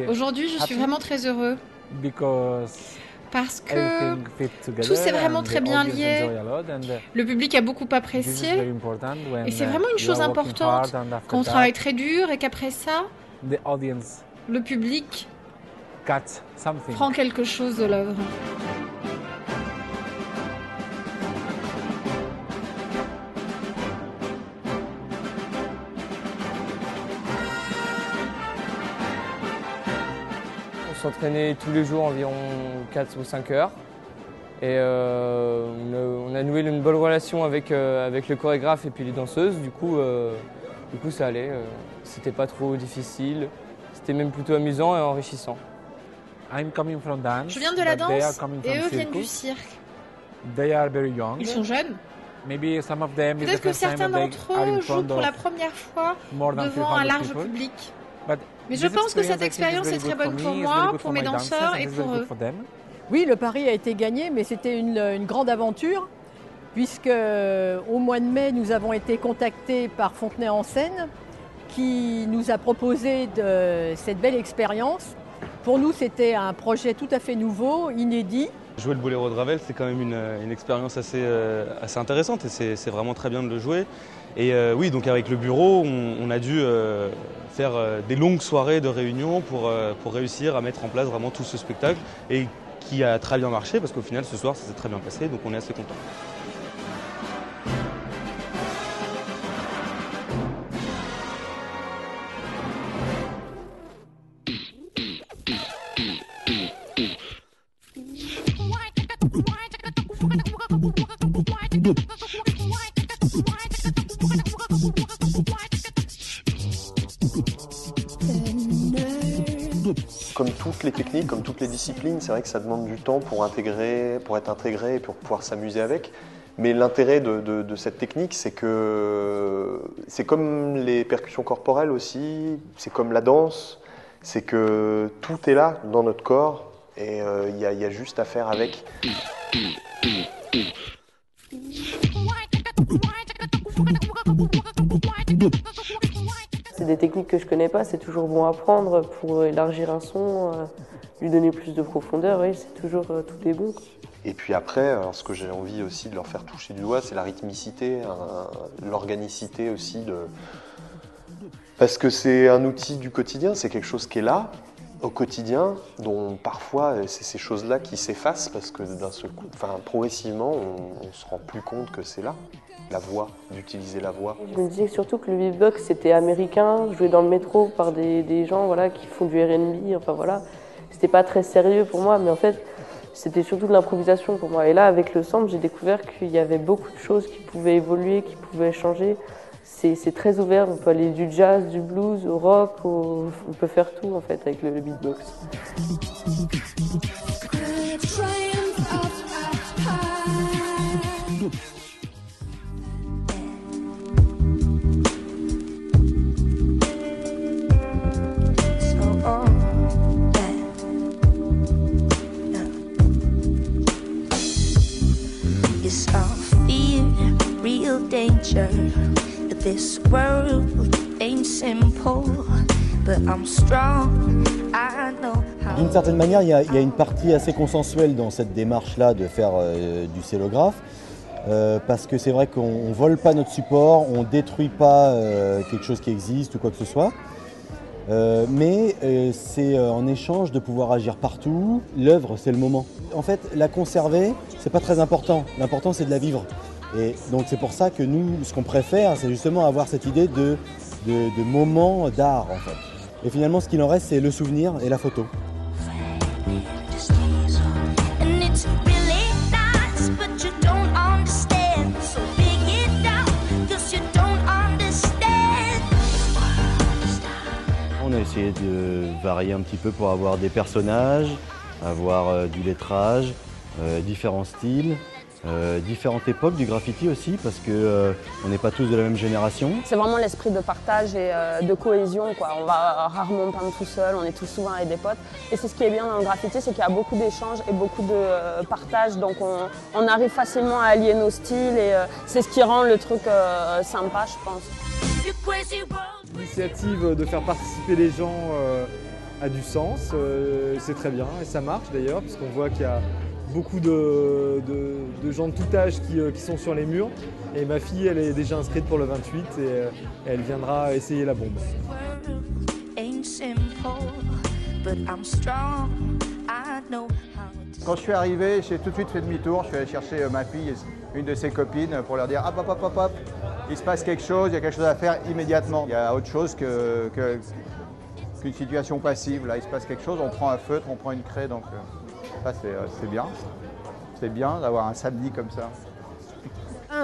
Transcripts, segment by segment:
Aujourd'hui, je suis vraiment très heureux parce que tout s'est vraiment très bien lié. Le public a beaucoup apprécié et c'est vraiment une chose importante quand on travaille très dur et qu'après ça, le public prend quelque chose de l'œuvre. On s'entraînait tous les jours environ 4 ou 5 heures. Et on a noué une bonne relation avec le chorégraphe et puis les danseuses. Du coup ça allait. C'était pas trop difficile. C'était même plutôt amusant et enrichissant. Je viens de la danse et eux viennent du cirque. Ils sont jeunes. Peut-être que certains d'entre eux jouent pour la première fois devant un large public. Mais je pense que cette expérience est très bonne pour moi, pour mes danseurs et pour eux. Oui, le pari a été gagné, mais c'était une grande aventure, puisque au mois de mai, nous avons été contactés par Fontenay en Seine, qui nous a proposé cette belle expérience. Pour nous, c'était un projet tout à fait nouveau, inédit. Jouer le Boléro de Ravel, c'est quand même une expérience assez intéressante et c'est vraiment très bien de le jouer. Et oui, donc avec le bureau, on a dû faire des longues soirées de réunion pour réussir à mettre en place vraiment tout ce spectacle et qui a très bien marché parce qu'au final, ce soir, ça s'est très bien passé, donc on est assez contents. Comme toutes les techniques, comme toutes les disciplines, c'est vrai que ça demande du temps pour être intégré et pour pouvoir s'amuser avec. Mais l'intérêt de cette technique, c'est que c'est comme les percussions corporelles aussi, c'est comme la danse, c'est que tout est là dans notre corps et il y a juste à faire avec. C'est des techniques que je connais pas, c'est toujours bon à apprendre pour élargir un son, lui donner plus de profondeur, oui, c'est toujours tout est bon. Et puis après, alors, ce que j'ai envie aussi de leur faire toucher du doigt, c'est la rythmicité, l'organicité aussi. Parce que c'est un outil du quotidien, c'est quelque chose qui est là, au quotidien, dont parfois c'est ces choses-là qui s'effacent parce que d'un seul coup, progressivement, on se rend plus compte que c'est là. La voix, d'utiliser la voix. Je me disais surtout que le beatbox c'était américain, joué dans le métro par des gens voilà, qui font du R&B, enfin voilà. C'était pas très sérieux pour moi, mais en fait c'était surtout de l'improvisation pour moi. Et là avec le sample, j'ai découvert qu'il y avait beaucoup de choses qui pouvaient évoluer, qui pouvaient changer. C'est très ouvert, on peut aller du jazz, du blues, au rock, on peut faire tout en fait avec le beatbox. This world ain't simple, but I'm strong. I know how. D'une certaine manière, il y a une partie assez consensuelle dans cette démarche-là de faire du cellographe, parce que c'est vrai qu'on ne vole pas notre support, on ne détruit pas quelque chose qui existe ou quoi que ce soit. Mais c'est en échange de pouvoir agir partout. L'œuvre, c'est le moment. En fait, la conserver, c'est pas très important. L'important, c'est de la vivre. Et donc c'est pour ça que nous, ce qu'on préfère, c'est justement avoir cette idée de moments d'art en fait. Et finalement, ce qu'il en reste, c'est le souvenir et la photo. On a essayé de varier un petit peu pour avoir des personnages, avoir du lettrage, différents styles. Différentes époques du graffiti aussi parce que on n'est pas tous de la même génération. C'est vraiment l'esprit de partage et de cohésion, quoi. On va rarement peindre tout seul, on est tous souvent avec des potes. Et c'est ce qui est bien dans le graffiti, c'est qu'il y a beaucoup d'échanges et beaucoup de partage. Donc on arrive facilement à allier nos styles et c'est ce qui rend le truc sympa, je pense. L'initiative de faire participer les gens a du sens, c'est très bien et ça marche d'ailleurs, puisqu'on voit qu'il y a beaucoup de gens de tout âge qui sont sur les murs. Et ma fille, elle est déjà inscrite pour le 28 et elle viendra essayer la bombe. Quand je suis arrivé, j'ai tout de suite fait demi-tour. Je suis allé chercher ma fille, une de ses copines, pour leur dire hop, hop, hop, hop, hop, il se passe quelque chose, il y a quelque chose à faire immédiatement. Il y a autre chose qu'une situation passive. Là, il se passe quelque chose, on prend un feutre, on prend une craie, donc ça c'est bien. C'est bien d'avoir un samedi comme ça.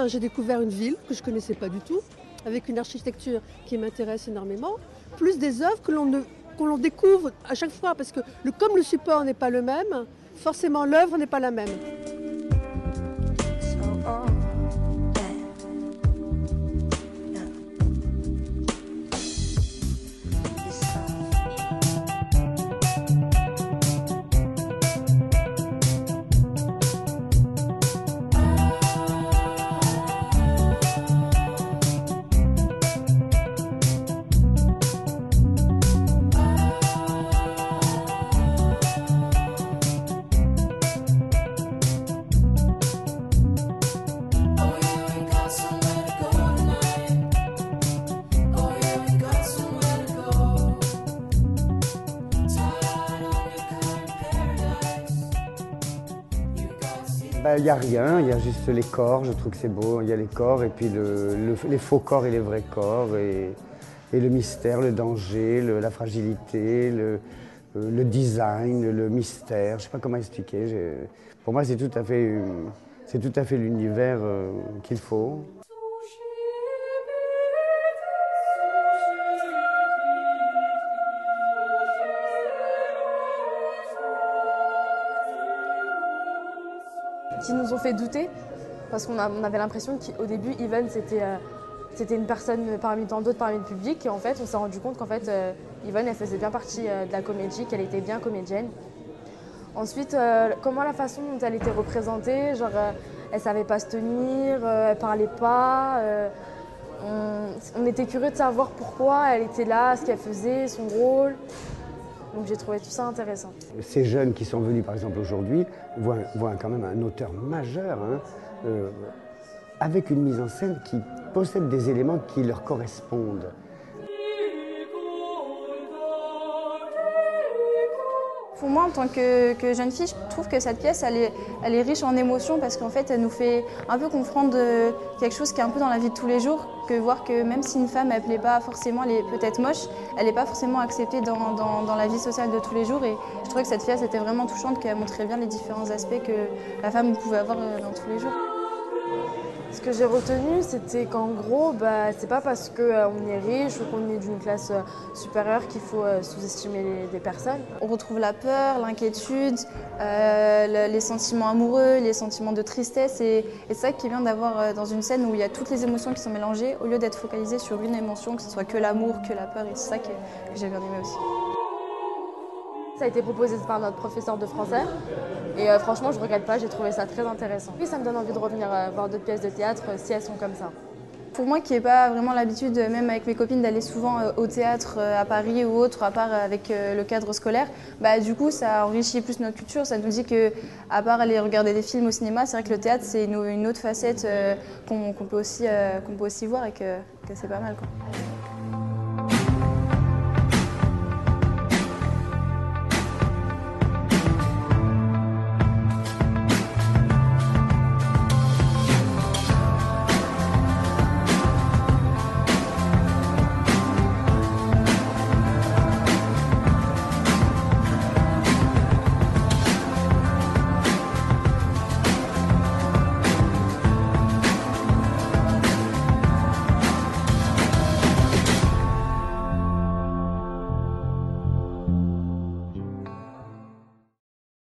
J'ai découvert une ville que je ne connaissais pas du tout, avec une architecture qui m'intéresse énormément, plus des œuvres que l'on découvre à chaque fois, parce que comme le support n'est pas le même, forcément l'œuvre n'est pas la même. Il n'y a rien, il y a juste les corps, je trouve que c'est beau. Il y a les corps et puis les faux corps et les vrais corps, et le mystère, le danger, la fragilité, le design, le mystère. Je ne sais pas comment expliquer. Pour moi, c'est tout à fait l'univers qu'il faut. Qui nous ont fait douter, parce qu'on avait l'impression qu'au début, Yvonne, c'était une personne parmi tant d'autres, parmi le public, et en fait, on s'est rendu compte qu'en fait, Yvonne, elle faisait bien partie de la comédie, qu'elle était bien comédienne. Ensuite, comment la façon dont elle était représentée, genre, elle savait pas se tenir, elle parlait pas, on était curieux de savoir pourquoi elle était là, ce qu'elle faisait, son rôle. Donc j'ai trouvé tout ça intéressant. Ces jeunes qui sont venus par exemple aujourd'hui voient quand même un auteur majeur, hein, avec une mise en scène qui possède des éléments qui leur correspondent. Pour moi, en tant que jeune fille, je trouve que cette pièce, elle est riche en émotions parce qu'en fait, elle nous fait un peu comprendre quelque chose qui est un peu dans la vie de tous les jours, que voir que même si une femme, elle plaît pas forcément, elle est peut-être moche, elle n'est pas forcément acceptée dans la vie sociale de tous les jours. Et je trouvais que cette pièce était vraiment touchante, qu'elle montrait bien les différents aspects que la femme pouvait avoir dans tous les jours. Ce que j'ai retenu, c'était qu'en gros, c'est pas parce qu'on est riche ou qu'on est d'une classe supérieure qu'il faut sous-estimer des personnes. On retrouve la peur, l'inquiétude, les sentiments amoureux, les sentiments de tristesse. Et c'est ça qui est bien d'avoir dans une scène où il y a toutes les émotions qui sont mélangées, au lieu d'être focalisé sur une émotion, que ce soit que l'amour, que la peur. Et c'est ça que j'ai bien aimé aussi. Ça a été proposé par notre professeur de français et franchement je ne regrette pas, j'ai trouvé ça très intéressant. Puis ça me donne envie de revenir voir d'autres pièces de théâtre si elles sont comme ça. Pour moi qui n'ai pas vraiment l'habitude, même avec mes copines, d'aller souvent au théâtre à Paris ou autre, à part avec le cadre scolaire, du coup ça enrichit plus notre culture, ça nous dit qu'à part aller regarder des films au cinéma, c'est vrai que le théâtre c'est une autre facette qu'on peut aussi voir et que c'est pas mal, quoi.